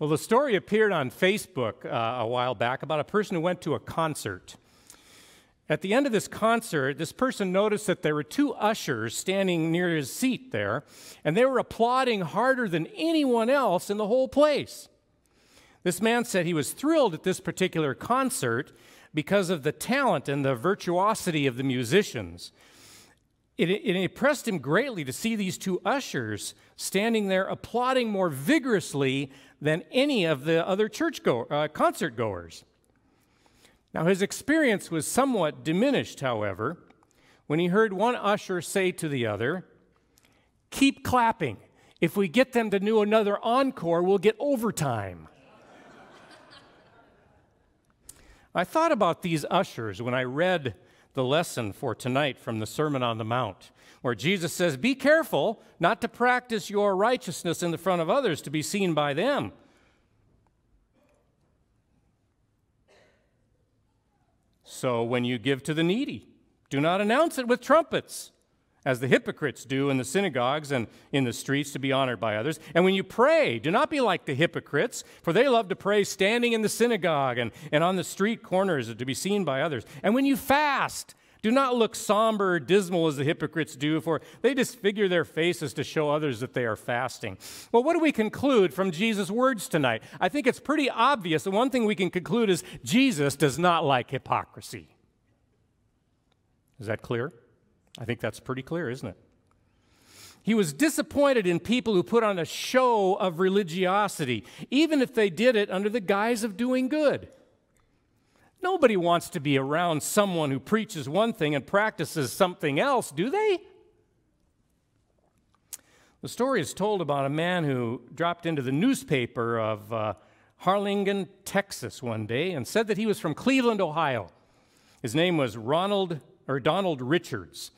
Well, the story appeared on Facebook a while back about a person who went to a concert. At the end of this concert, this person noticed that there were two ushers standing near his seat there, and they were applauding harder than anyone else in the whole place. This man said he was thrilled at this particular concert because of the talent and the virtuosity of the musicians. It impressed him greatly to see these two ushers standing there applauding more vigorously than any of the other concert goers. Now, his experience was somewhat diminished, however, when he heard one usher say to the other, "Keep clapping. If we get them to do another encore, we'll get overtime." I thought about these ushers when I read the lesson for tonight from the Sermon on the Mount, where Jesus says, "Be careful not to practice your righteousness in the front of others to be seen by them." So when you give to the needy, do not announce it with trumpets, as the hypocrites do in the synagogues and in the streets to be honored by others. And when you pray, do not be like the hypocrites, for they love to pray standing in the synagogue and on the street corners to be seen by others. And when you fast, do not look somber or dismal as the hypocrites do, for they disfigure their faces to show others that they are fasting. Well, what do we conclude from Jesus' words tonight? I think it's pretty obvious. The one thing we can conclude is Jesus does not like hypocrisy. Is that clear? I think that's pretty clear, isn't it? He was disappointed in people who put on a show of religiosity, even if they did it under the guise of doing good. Nobody wants to be around someone who preaches one thing and practices something else, do they? The story is told about a man who dropped into the newspaper of Harlingen, Texas one day and said that he was from Cleveland, Ohio. His name was Donald Richards.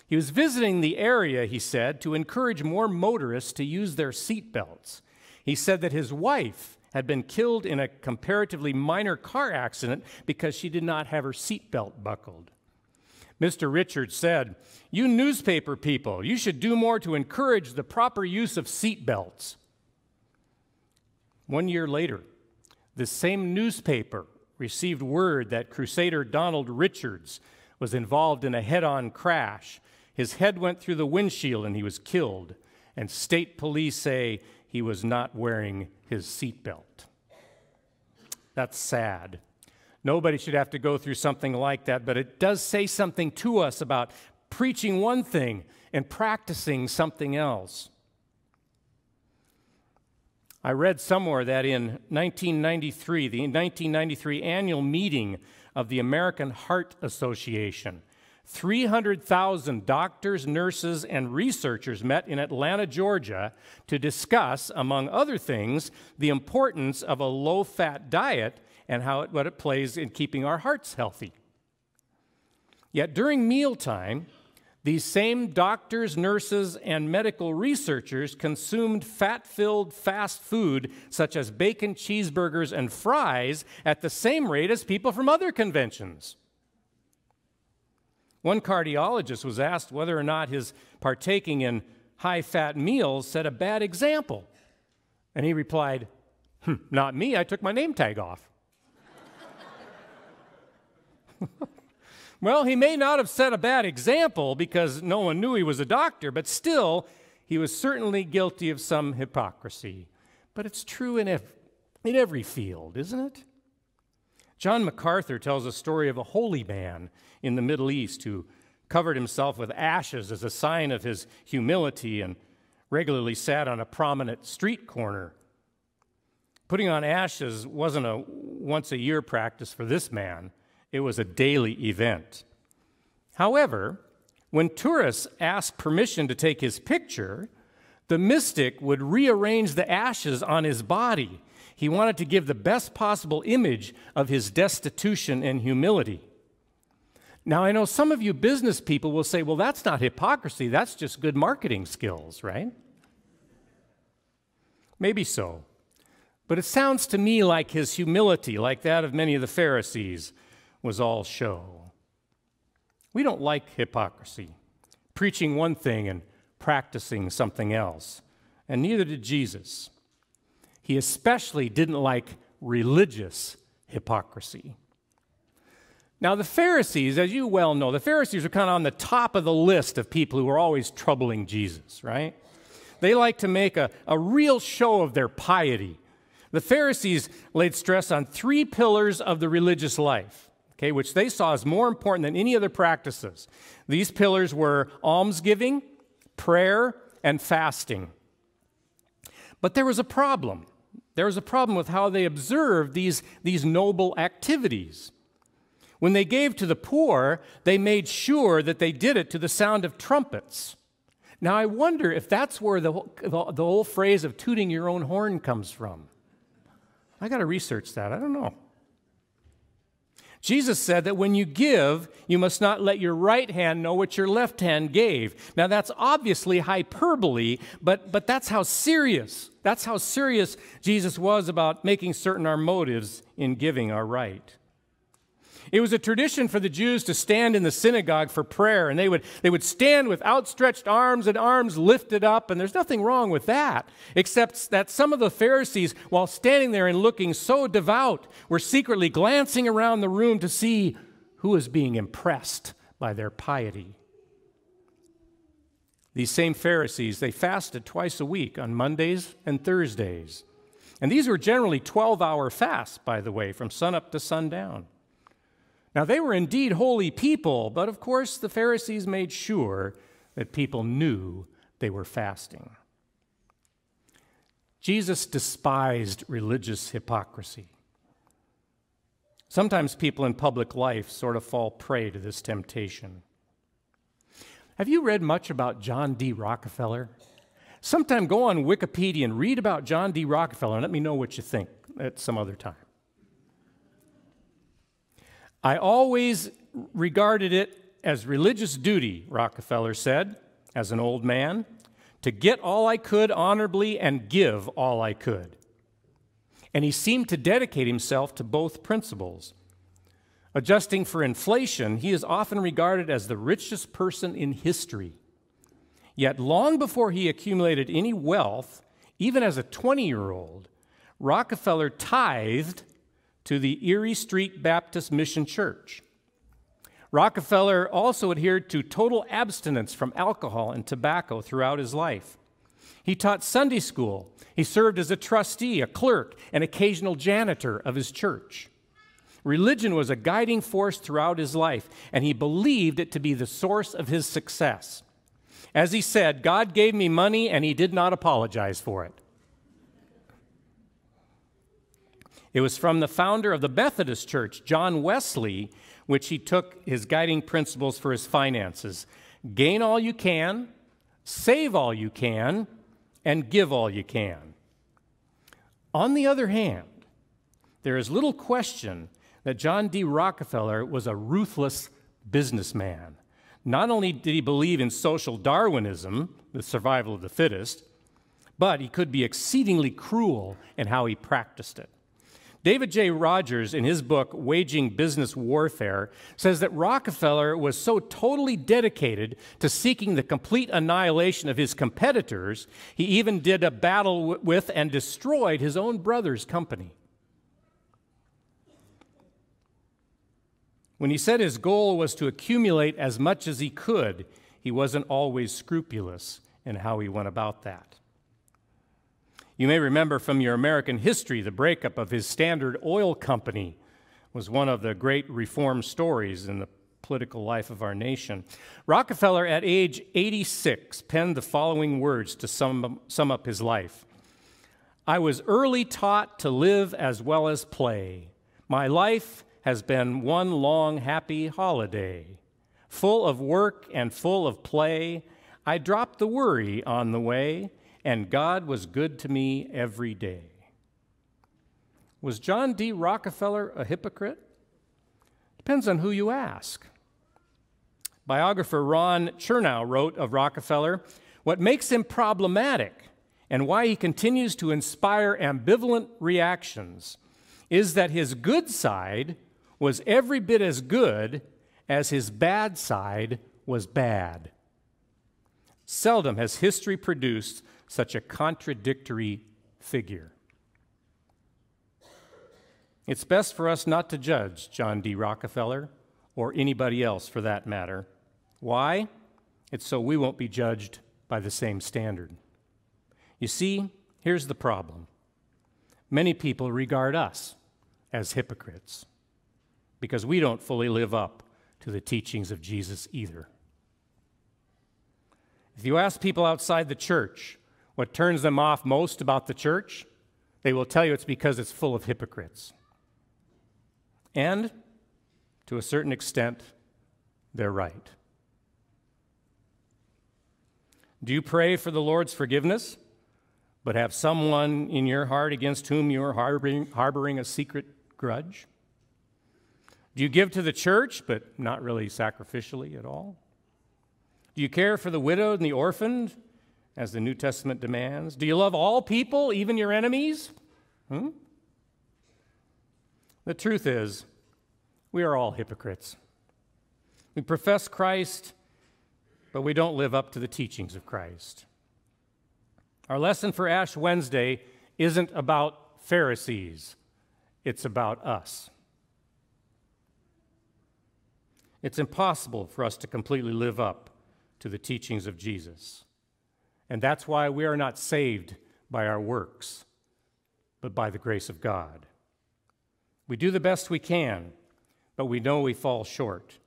He was visiting the area, he said, to encourage more motorists to use their seat belts. He said that his wife had been killed in a comparatively minor car accident because she did not have her seat belt buckled. Mr. Richards said, "You newspaper people, you should do more to encourage the proper use of seat belts." 1 year later, the same newspaper received word that Crusader Donald Richards was involved in a head-on crash. His head went through the windshield and he was killed. And state police say he was not wearing his seatbelt. That's sad. Nobody should have to go through something like that, but it does say something to us about preaching one thing and practicing something else. I read somewhere that in 1993, the 1993 annual meeting of the American Heart Association, 300,000 doctors, nurses, and researchers met in Atlanta, Georgia to discuss, among other things, the importance of a low-fat diet and what it plays in keeping our hearts healthy. Yet during mealtime, these same doctors, nurses, and medical researchers consumed fat-filled fast food such as bacon, cheeseburgers, and fries at the same rate as people from other conventions. One cardiologist was asked whether or not his partaking in high-fat meals set a bad example. And he replied, "Not me, I took my name tag off." Well, he may not have set a bad example because no one knew he was a doctor, but still, he was certainly guilty of some hypocrisy. But it's true in every field, isn't it? John MacArthur tells a story of a holy man in the Middle East who covered himself with ashes as a sign of his humility and regularly sat on a prominent street corner. Putting on ashes wasn't a once-a-year practice for this man. It was a daily event. However, when tourists asked permission to take his picture, the mystic would rearrange the ashes on his body. He wanted to give the best possible image of his destitution and humility. Now, I know some of you business people will say, well, that's not hypocrisy, that's just good marketing skills, right? Maybe so. But it sounds to me like his humility, like that of many of the Pharisees, was all show. We don't like hypocrisy, preaching one thing and practicing something else, and neither did Jesus. He especially didn't like religious hypocrisy. Now, the Pharisees, as you well know, the Pharisees are kind of on the top of the list of people who are always troubling Jesus, right? They like to make a real show of their piety. The Pharisees laid stress on 3 pillars of the religious life, okay, which they saw as more important than any other practices. These pillars were almsgiving, prayer, and fasting. But there was a problem. There was a problem with how they observed these noble activities. When they gave to the poor, they made sure that they did it to the sound of trumpets. Now, I wonder if that's where the whole phrase of tooting your own horn comes from. I got to research that. I don't know. Jesus said that when you give, you must not let your right hand know what your left hand gave. Now, that's obviously hyperbole, but that's how serious Jesus was about making certain our motives in giving are right. It was a tradition for the Jews to stand in the synagogue for prayer, and they would stand with outstretched arms and arms lifted up, and there's nothing wrong with that, except that some of the Pharisees, while standing there and looking so devout, were secretly glancing around the room to see who was being impressed by their piety. These same Pharisees, they fasted twice a week on Mondays and Thursdays. And these were generally 12-hour fasts, by the way, from sunup to sundown. Now, they were indeed holy people, but of course the Pharisees made sure that people knew they were fasting. Jesus despised religious hypocrisy. Sometimes people in public life sort of fall prey to this temptation. Have you read much about John D Rockefeller? Sometime go on Wikipedia and read about John D Rockefeller and let me know what you think at some other time. I always regarded it as religious duty, Rockefeller said, as an old man, to get all I could honorably and give all I could. And he seemed to dedicate himself to both principles. Adjusting for inflation, he is often regarded as the richest person in history. Yet long before he accumulated any wealth, even as a 20-year-old, Rockefeller tithed to the Erie Street Baptist Mission Church. Rockefeller also adhered to total abstinence from alcohol and tobacco throughout his life. He taught Sunday school. He served as a trustee, a clerk, and occasional janitor of his church. Religion was a guiding force throughout his life, and he believed it to be the source of his success. As he said, God gave me money, and he did not apologize for it. It was from the founder of the Methodist Church, John Wesley, which he took his guiding principles for his finances. Gain all you can, save all you can, and give all you can. On the other hand, there is little question that John D. Rockefeller was a ruthless businessman. Not only did he believe in social Darwinism, the survival of the fittest, but he could be exceedingly cruel in how he practiced it. David J. Rogers, in his book, Waging Business Warfare, says that Rockefeller was so totally dedicated to seeking the complete annihilation of his competitors, he even did a battle with and destroyed his own brother's company. When he said his goal was to accumulate as much as he could, he wasn't always scrupulous in how he went about that. You may remember from your American history the breakup of his Standard Oil Company was one of the great reform stories in the political life of our nation. Rockefeller, at age 86, penned the following words to sum up his life. I was early taught to live as well as play. My life has been one long happy holiday. Full of work and full of play, I dropped the worry on the way, and God was good to me every day. Was John D. Rockefeller a hypocrite? Depends on who you ask. Biographer Ron Chernow wrote of Rockefeller, what makes him problematic and why he continues to inspire ambivalent reactions is that his good side was every bit as good as his bad side was bad. Seldom has history produced such a contradictory figure. It's best for us not to judge John D. Rockefeller or anybody else for that matter. Why? It's so we won't be judged by the same standard. You see, here's the problem. Many people regard us as hypocrites because we don't fully live up to the teachings of Jesus either. If you ask people outside the church what turns them off most about the church, they will tell you it's because it's full of hypocrites. And, to a certain extent, they're right. Do you pray for the Lord's forgiveness, but have someone in your heart against whom you are harboring a secret grudge? Do you give to the church, but not really sacrificially at all? Do you care for the widowed and the orphaned, as the New Testament demands? Do you love all people, even your enemies? The truth is, we are all hypocrites. We profess Christ, but we don't live up to the teachings of Christ. Our lesson for Ash Wednesday isn't about Pharisees. It's about us. It's impossible for us to completely live up to the teachings of Jesus. And that's why we are not saved by our works, but by the grace of God. We do the best we can, but we know we fall short.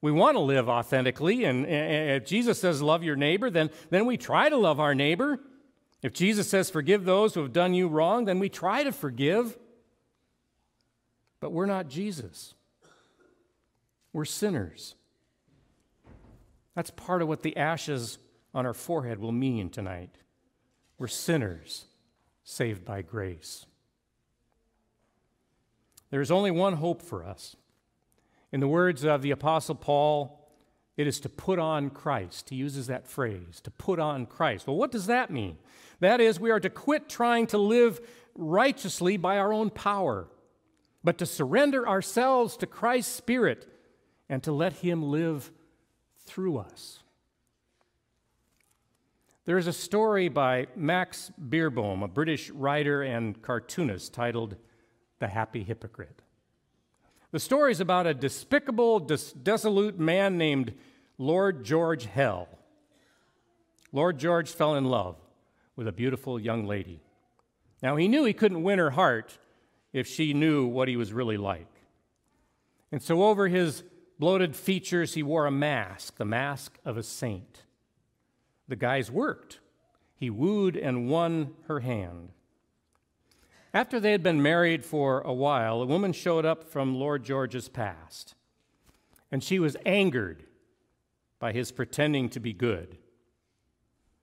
We want to live authentically, and if Jesus says love your neighbor, then we try to love our neighbor. If Jesus says forgive those who have done you wrong, then we try to forgive. But we're not Jesus. We're sinners. That's part of what the ashes on our forehead will mean tonight. We're sinners saved by grace. There is only one hope for us. In the words of the Apostle Paul, it is to put on Christ. He uses that phrase, to put on Christ. Well, what does that mean? That is, we are to quit trying to live righteously by our own power, but to surrender ourselves to Christ's Spirit and to let Him live through us. There is a story by Max Beerbohm, a British writer and cartoonist, titled The Happy Hypocrite. The story is about a despicable, dissolute man named Lord George Hell. Lord George fell in love with a beautiful young lady. Now, he knew he couldn't win her heart if she knew what he was really like. And so over his bloated features, he wore a mask, the mask of a saint. The guise worked. He wooed and won her hand. After they had been married for a while, a woman showed up from Lord George's past, and she was angered by his pretending to be good.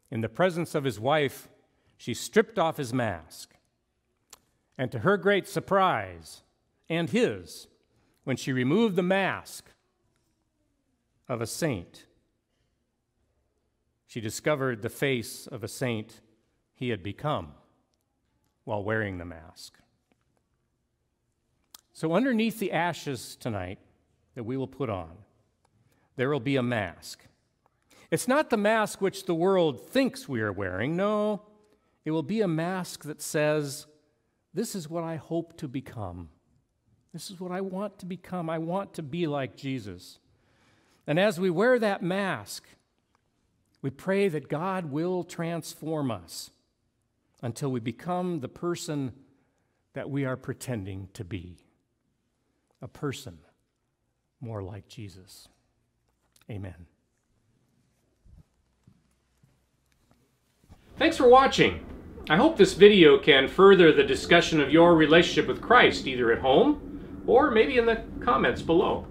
In the presence of his wife, she stripped off his mask, and to her great surprise, and his, when she removed the mask of a saint, she discovered the face of a saint he had become while wearing the mask. So underneath the ashes tonight that we will put on, there will be a mask. It's not the mask which the world thinks we are wearing. No, it will be a mask that says, this is what I hope to become. This is what I want to become. I want to be like Jesus. And as we wear that mask, we pray that God will transform us until we become the person that we are pretending to be, a person more like Jesus. Amen. Thanks for watching. I hope this video can further the discussion of your relationship with Christ, either at home or maybe in the comments below.